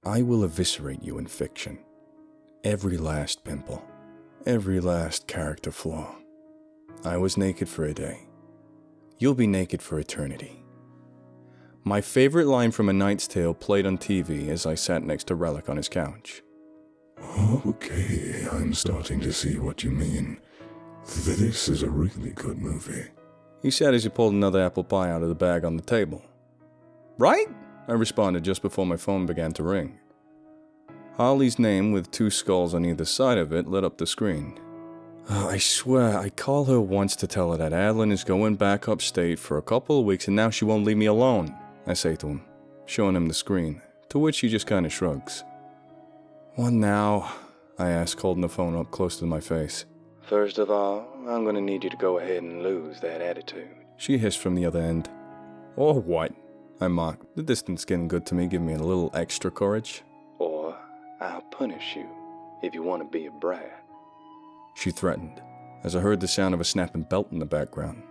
I will eviscerate you in fiction. Every last pimple. Every last character flaw. I was naked for a day. You'll be naked for eternity. My favorite line from A Knight's Tale played on TV as I sat next to Relic on his couch. Okay, I'm starting to see what you mean. This is a really good movie. He said as he pulled another apple pie out of the bag on the table. Right? I responded just before my phone began to ring. Holly's name, with 2 skulls on either side of it, lit up the screen. I swear, I called her once to tell her that Adeline is going back upstate for a couple of weeks and now she won't leave me alone, I say to him, showing him the screen, to which he just kind of shrugs. What now? I ask, holding the phone up close to my face. First of all, I'm going to need you to go ahead and lose that attitude, she hissed from the other end. Or what? I mocked, the distance getting good to me, giving me a little extra courage. Or I'll punish you if you want to be a brat, she threatened, as I heard the sound of a snapping belt in the background.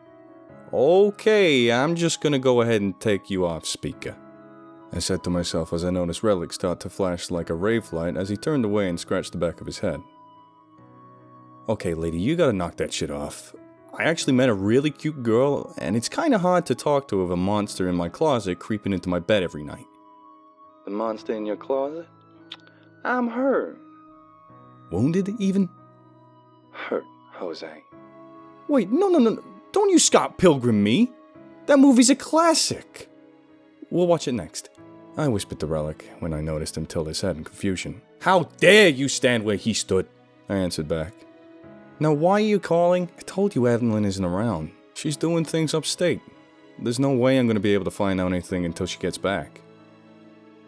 Okay, I'm just gonna go ahead and take you off speaker, I said to myself as I noticed Relic start to flash like a rave light as he turned away and scratched the back of his head. Okay, lady, you gotta knock that shit off. I actually met a really cute girl, and it's kinda hard to talk to with a monster in my closet creeping into my bed every night. The monster in your closet? I'm hurt. Wounded, even? Hurt, Jose. Wait, no. Don't you Scott Pilgrim me. That movie's a classic. We'll watch it next, I whispered to Relic when I noticed him tilt his head in confusion. How dare you stand where he stood, I answered back. Now why are you calling? I told you Adeline isn't around. She's doing things upstate. There's no way I'm going to be able to find out anything until she gets back.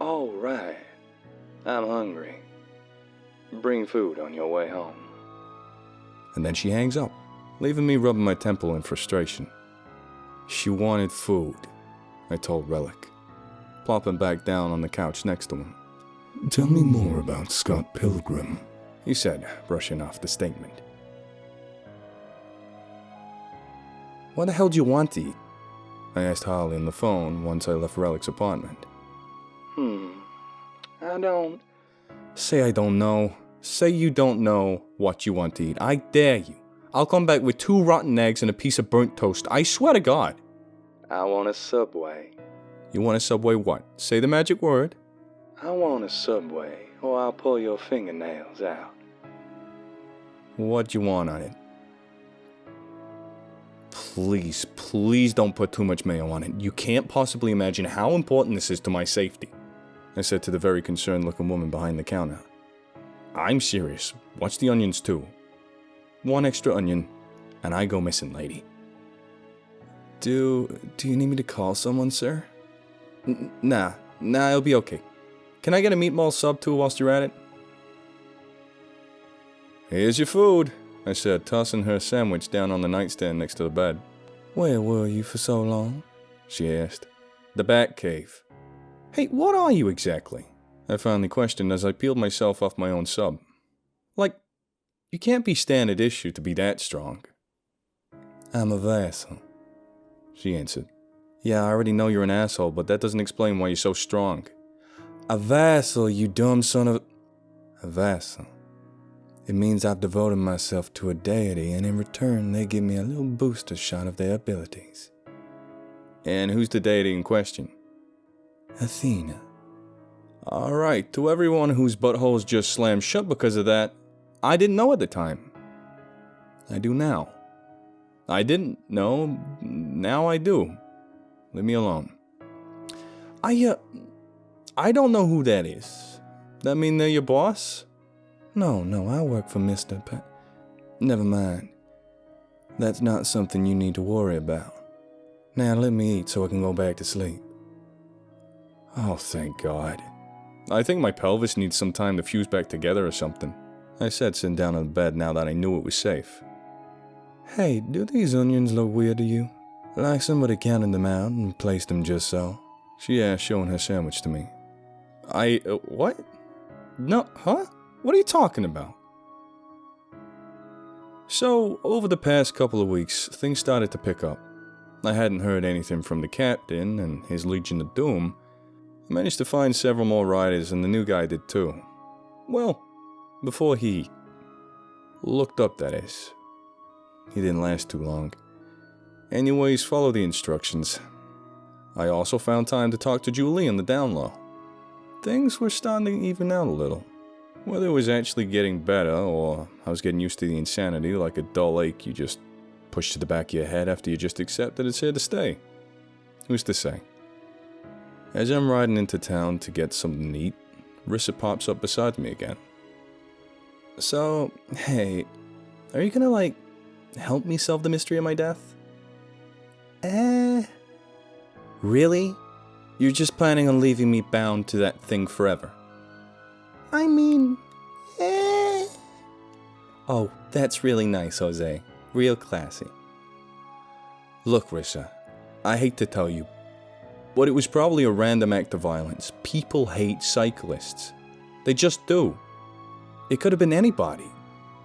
Oh, right. I'm hungry. Bring food on your way home. And then she hangs up, leaving me rubbing my temple in frustration. She wanted food, I told Relic, plopping back down on the couch next to him. Tell me more about Scott Pilgrim, he said, brushing off the statement. What the hell do you want to eat? I asked Holly on the phone once I left Relic's apartment. I don't... Say I don't know. Say you don't know what you want to eat. I dare you. I'll come back with 2 rotten eggs and a piece of burnt toast. I swear to God. I want a Subway. You want a Subway what? Say the magic word. I want a Subway, or I'll pull your fingernails out. What you want on it? Please don't put too much mayo on it. You can't possibly imagine how important this is to my safety, I said to the very concerned-looking woman behind the counter. I'm serious. Watch the onions, too. 1 extra onion, and I go missing, lady. Do you need me to call someone, sir? Nah, it'll be okay. Can I get a meatball sub, too, whilst you're at it? Here's your food, I said, tossing her sandwich down on the nightstand next to the bed. Where were you for so long? She asked. The Bat Cave. Hey, what are you exactly? I finally questioned as I peeled myself off my own sub. Like, you can't be standard issue to be that strong. I'm a vassal, she answered. Yeah, I already know you're an asshole, but that doesn't explain why you're so strong. A vassal, you dumb son of... A vassal. It means I've devoted myself to a deity, and in return they give me a little booster shot of their abilities. And who's the deity in question? Athena. Alright, to everyone whose buttholes just slammed shut because of that, I didn't know at the time. I do now. I didn't know, now I do. Leave me alone. I don't know who that is. That mean they're your boss? No, I work for Mr. Never mind. That's not something you need to worry about. Now let me eat so I can go back to sleep. Oh, thank God. I think my pelvis needs some time to fuse back together or something, I said, sitting down on the bed now that I knew it was safe. Hey, do these onions look weird to you? Like somebody counted them out and placed them just so? She asked, showing her sandwich to me. What? No, huh? What are you talking about? So, over the past couple of weeks, things started to pick up. I hadn't heard anything from the captain and his Legion of Doom. I managed to find several more riders, and the new guy did too. Well, before he looked up, that is. He didn't last too long. Anyways, follow the instructions. I also found time to talk to Julie on the down low. Things were starting to even out a little. Whether it was actually getting better, or I was getting used to the insanity like a dull ache you just push to the back of your head after you just accept that it's here to stay. Who's to say? As I'm riding into town to get something to eat, Rissa pops up beside me again. So, hey, are you gonna, help me solve the mystery of my death? Really? You're just planning on leaving me bound to that thing forever? I mean, Oh, that's really nice, Jose. Real classy. Look, Rissa, I hate to tell you, but it was probably a random act of violence. People hate cyclists. They just do. It could have been anybody.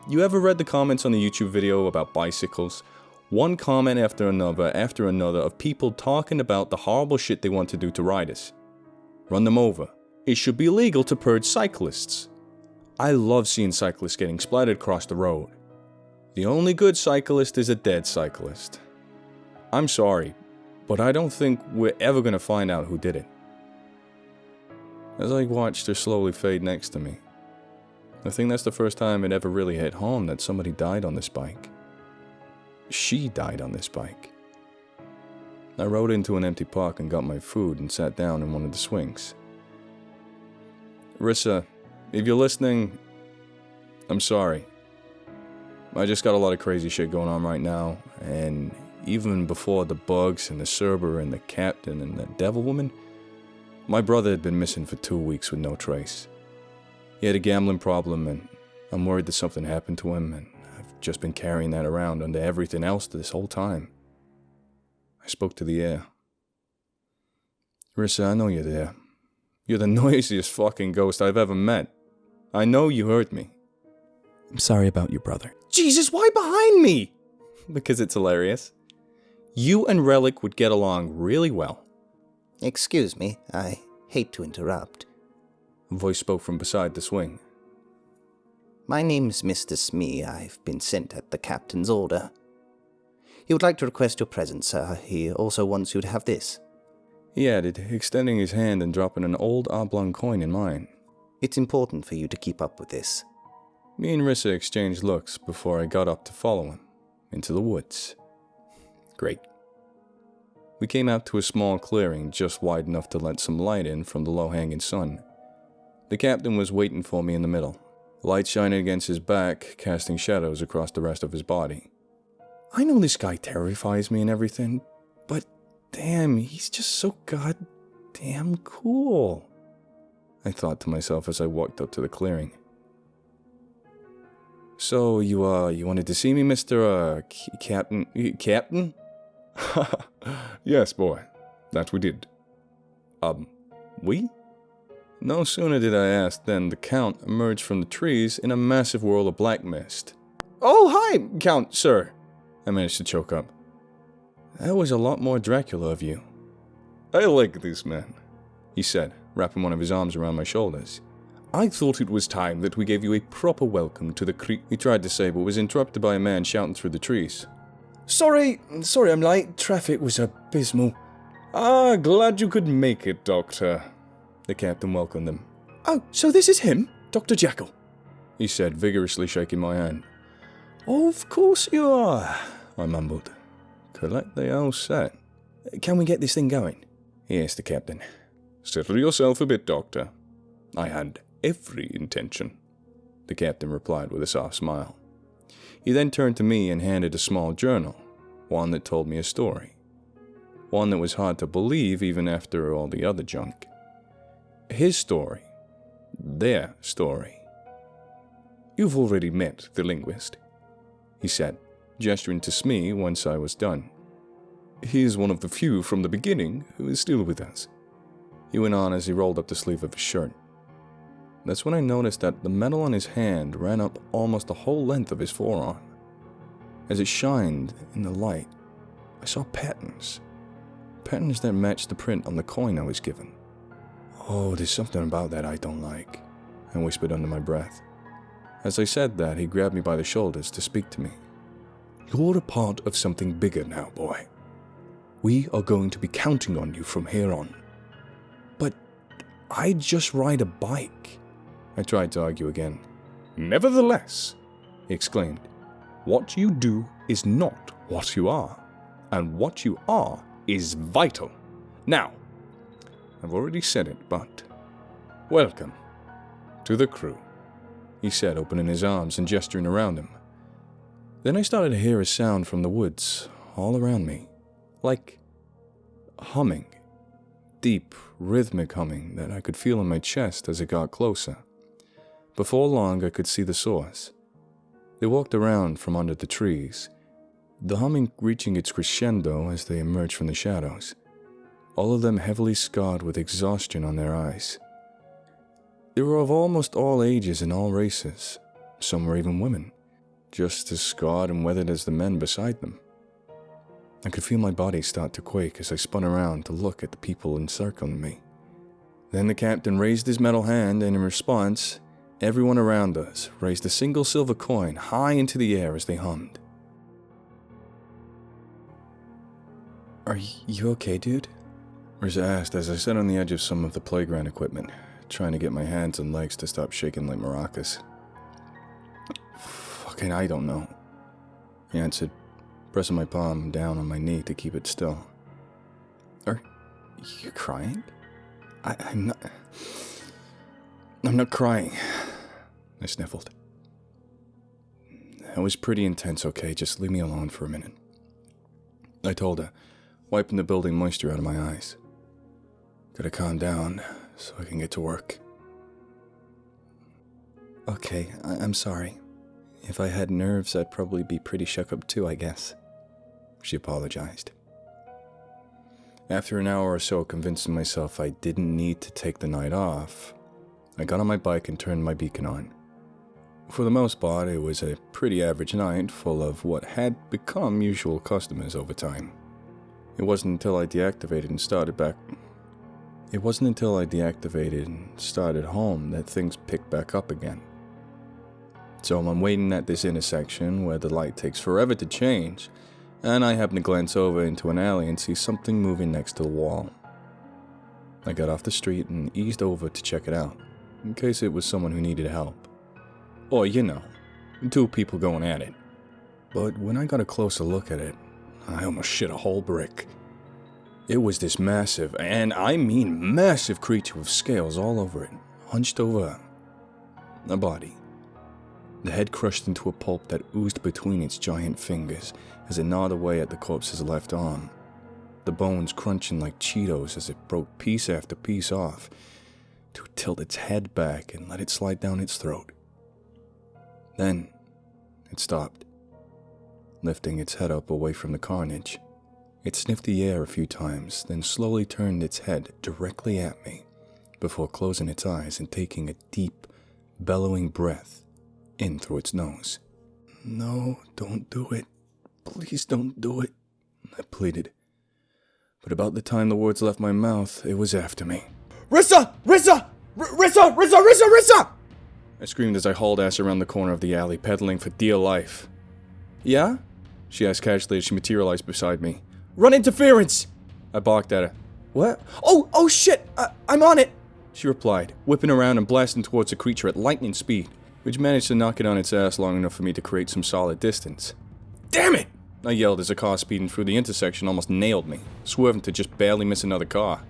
You ever read the comments on the YouTube video about bicycles? One comment after another of people talking about the horrible shit they want to do to riders. Run them over. It should be illegal to purge cyclists. I love seeing cyclists getting splattered across the road. The only good cyclist is a dead cyclist. I'm sorry, but I don't think we're ever going to find out who did it. As I watched her slowly fade next to me, I think that's the first time it ever really hit home that somebody died on this bike. She died on this bike. I rode into an empty park and got my food and sat down in one of the swings. Rissa, if you're listening, I'm sorry. I just got a lot of crazy shit going on right now, and even before the bugs and the Cerber and the captain and the devil woman, my brother had been missing for 2 weeks with no trace. He had a gambling problem, and I'm worried that something happened to him, and I've just been carrying that around under everything else this whole time. I spoke to the air. Rissa, I know you're there. You're the noisiest fucking ghost I've ever met. I know you heard me. I'm sorry about your brother. Jesus, why behind me? Because it's hilarious. You and Relic would get along really well. Excuse me, I hate to interrupt. A voice spoke from beside the swing. My name's Mr. Smee. I've been sent at the captain's order. He would like to request your presence, sir. He also wants you to have this. He added, extending his hand and dropping an old oblong coin in mine. It's important for you to keep up with this. Me and Rissa exchanged looks before I got up to follow him into the woods. Great. We came out to a small clearing just wide enough to let some light in from the low-hanging sun. The captain was waiting for me in the middle, light shining against his back, casting shadows across the rest of his body. I know this guy terrifies me and everything, but damn, he's just so goddamn cool, I thought to myself as I walked up to the clearing. So, you wanted to see me, Mr. Captain? Captain? Yes, boy. That we did. We? No sooner did I ask than the Count emerged from the trees in a massive whirl of black mist. Oh, hi, Count, sir. I managed to choke up. That was a lot more Dracula of you. I like this man, he said, wrapping one of his arms around my shoulders. I thought it was time that we gave you a proper welcome to the creek. He tried to say, but was interrupted by a man shouting through the trees. Sorry I'm late. Traffic was abysmal. Glad you could make it, Doctor. The captain welcomed them. Oh, so this is him, Dr. Jekyll, he said, vigorously shaking my hand. Of course you are, I mumbled. Collect the old set. Can we get this thing going? He asked the captain. Settle yourself a bit, Doctor. I had every intention, the captain replied with a soft smile. He then turned to me and handed a small journal, one that told me a story. One that was hard to believe even after all the other junk. His story. Their story. You've already met the linguist, he said, gesturing to Smee once I was done. He is one of the few from the beginning who is still with us, he went on as he rolled up the sleeve of his shirt. That's when I noticed that the metal on his hand ran up almost the whole length of his forearm. As it shined in the light, I saw patterns. Patterns that matched the print on the coin I was given. "Oh, there's something about that I don't like," I whispered under my breath. As I said that, he grabbed me by the shoulders to speak to me. "You're a part of something bigger now, boy. We are going to be counting on you from here on." "But I just ride a bike," I tried to argue again. "Nevertheless," he exclaimed, "what you do is not what you are, and what you are is vital. Now, I've already said it, but welcome to the crew," he said, opening his arms and gesturing around him. Then I started to hear a sound from the woods all around me, like humming, deep, rhythmic humming that I could feel in my chest as it got closer. Before long, I could see the source. They walked around from under the trees, the humming reaching its crescendo as they emerged from the shadows, all of them heavily scarred with exhaustion on their eyes. They were of almost all ages and all races. Some were even women, just as scarred and weathered as the men beside them. I could feel my body start to quake as I spun around to look at the people encircling me. Then the captain raised his metal hand, and in response, everyone around us raised a single silver coin high into the air as they hummed. "Are you okay, dude?" Risa asked as I sat on the edge of some of the playground equipment, trying to get my hands and legs to stop shaking like maracas. "Fucking I don't know," he answered, pressing my palm down on my knee to keep it still. "Are you crying?" I'm not crying," I sniffled. "That was pretty intense, okay? Just leave me alone for a minute," I told her, wiping the building moisture out of my eyes. "Gotta calm down so I can get to work." "Okay, I'm sorry. If I had nerves, I'd probably be pretty shook up too, I guess," she apologized. After an hour or so convincing myself I didn't need to take the night off, I got on my bike and turned my beacon on. For the most part, it was a pretty average night full of what had become usual customers over time. It wasn't until I deactivated and started home that things picked back up again. So I'm waiting at this intersection where the light takes forever to change, and I happen to glance over into an alley and see something moving next to the wall. I got off the street and eased over to check it out, in case it was someone who needed help. Or, two people going at it. But when I got a closer look at it, I almost shit a whole brick. It was this massive, and I mean massive creature with scales all over it, hunched over a body. The head crushed into a pulp that oozed between its giant fingers as it gnawed away at the corpse's left arm, the bones crunching like Cheetos as it broke piece after piece off to tilt its head back and let it slide down its throat. Then it stopped, lifting its head up away from the carnage. It sniffed the air a few times, then slowly turned its head directly at me before closing its eyes and taking a deep, bellowing breath in through its nose. "No, don't do it. Please don't do it," I pleaded. But about the time the words left my mouth, it was after me. "Risa! Risa! Risa! Risa! Risa! Risa!" I screamed as I hauled ass around the corner of the alley, pedaling for dear life. "Yeah?" she asked casually as she materialized beside me. "Run interference!" I barked at her. "What? Oh shit! I'm on it!" she replied, whipping around and blasting towards the creature at lightning speed, which managed to knock it on its ass long enough for me to create some solid distance. "Damn it!" I yelled as a car speeding through the intersection almost nailed me, swerving to just barely miss another car.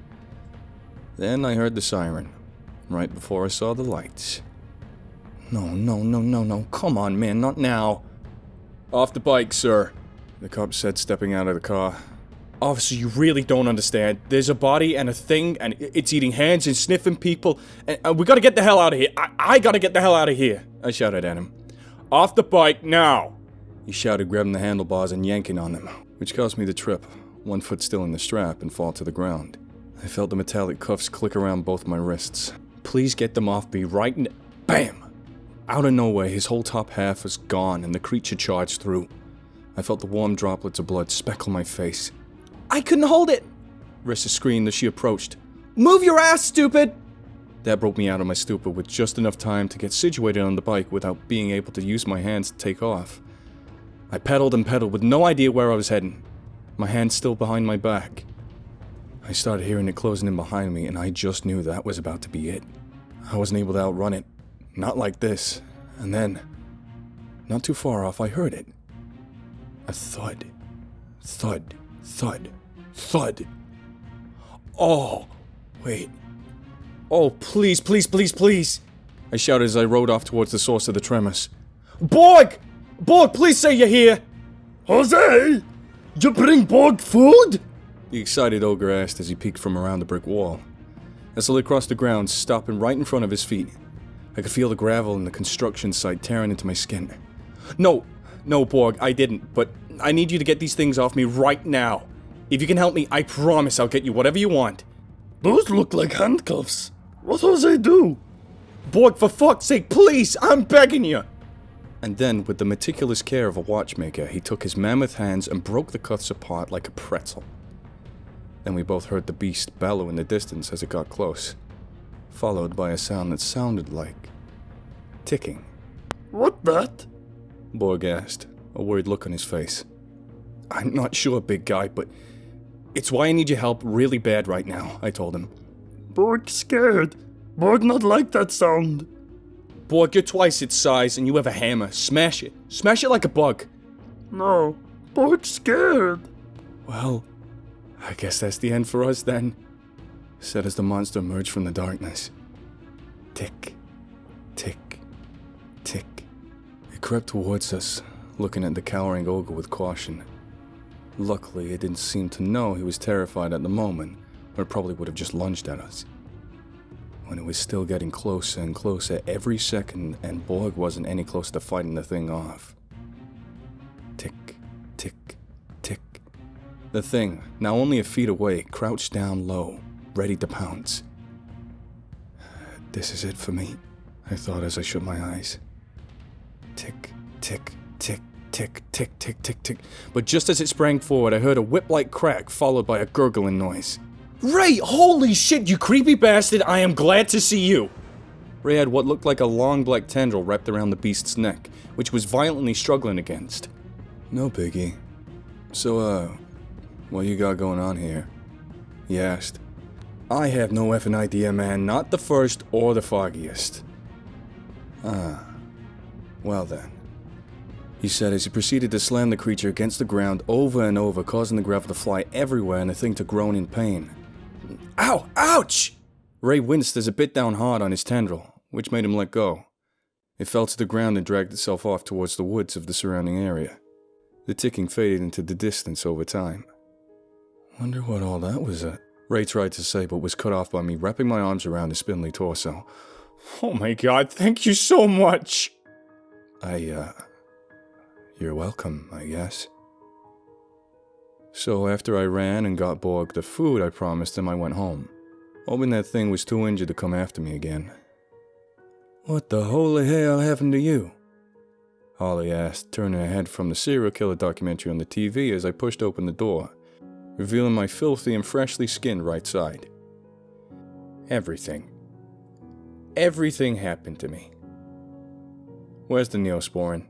Then I heard the siren, right before I saw the lights. No, come on, man, not now." "Off the bike, sir," the cop said, stepping out of the car. "Officer, you really don't understand. There's a body and a thing, and it's eating hands and sniffing people, and we gotta get the hell out of here. I gotta get the hell out of here," I shouted at him. "Off the bike, now!" he shouted, grabbing the handlebars and yanking on them, which caused me to trip, one foot still in the strap, and fall to the ground. I felt the metallic cuffs click around both my wrists. "Please get them off me right now." Bam! Out of nowhere, his whole top half was gone, and the creature charged through. I felt the warm droplets of blood speckle my face. "I couldn't hold it!" Risa screamed as she approached. "Move your ass, stupid!" That broke me out of my stupor with just enough time to get situated on the bike without being able to use my hands to take off. I pedaled and pedaled with no idea where I was heading, my hands still behind my back. I started hearing it closing in behind me, and I just knew that was about to be it. I wasn't able to outrun it. Not like this. And then, not too far off, I heard it. A thud. Thud. Thud. Thud. Oh, wait. Oh, please, please, please, please. I shouted as I rode off towards the source of the tremors. Borg! Borg, please say you're here! Jose! You bring Borg food? The excited ogre asked as he peeked from around the brick wall. I slid across the ground, stopping right in front of his feet. I could feel the gravel in the construction site tearing into my skin. No, Borg, I didn't, but I need you to get these things off me right now. If you can help me, I promise I'll get you whatever you want. Those look like handcuffs. What does they do? Borg, for fuck's sake, please, I'm begging you! And then, with the meticulous care of a watchmaker, he took his mammoth hands and broke the cuffs apart like a pretzel. Then we both heard the beast bellow in the distance as it got close, followed by a sound that sounded like ticking. What that? Borg asked, a worried look on his face. I'm not sure, big guy, but it's why I need your help really bad right now, I told him. Borg scared. Borg not like that sound. Borg, you're twice its size and you have a hammer. Smash it. Smash it like a bug. No, Borg scared. Well, I guess that's the end for us then, said as the monster emerged from the darkness. Tick, tick, tick. It crept towards us, looking at the cowering ogre with caution. Luckily, it didn't seem to know he was terrified at the moment, or it probably would have just lunged at us. When it was still getting closer and closer every second, and Borg wasn't any closer to fighting the thing off. Tick, tick, tick. The thing, now only a feet away, crouched down low, ready to pounce. This is it for me, I thought as I shut my eyes. Tick, tick, tick, tick, tick, tick, tick, tick. But just as it sprang forward, I heard a whip-like crack, followed by a gurgling noise. Ray, holy shit, you creepy bastard, I am glad to see you! Ray had what looked like a long black tendril wrapped around the beast's neck, which was violently struggling against. No biggie. So, what you got going on here? He asked. I have no effing idea, man, not the first or the foggiest. Well then, he said as he proceeded to slam the creature against the ground over and over, causing the gravel to fly everywhere and the thing to groan in pain. Ow! Ouch! Ray winced as it bit down hard on his tendril, which made him let go. It fell to the ground and dragged itself off towards the woods of the surrounding area. The ticking faded into the distance over time. Wonder what all that was at? Ray tried to say, but was cut off by me wrapping my arms around his spindly torso. Oh my god, thank you so much! You're welcome, I guess. So after I ran and got Borg the food I promised him, I went home, hoping that thing was too injured to come after me again. What the holy hell happened to you? Holly asked, turning her head from the serial killer documentary on the TV as I pushed open the door, revealing my filthy and freshly skinned right side. Everything happened to me. Where's the Neosporin?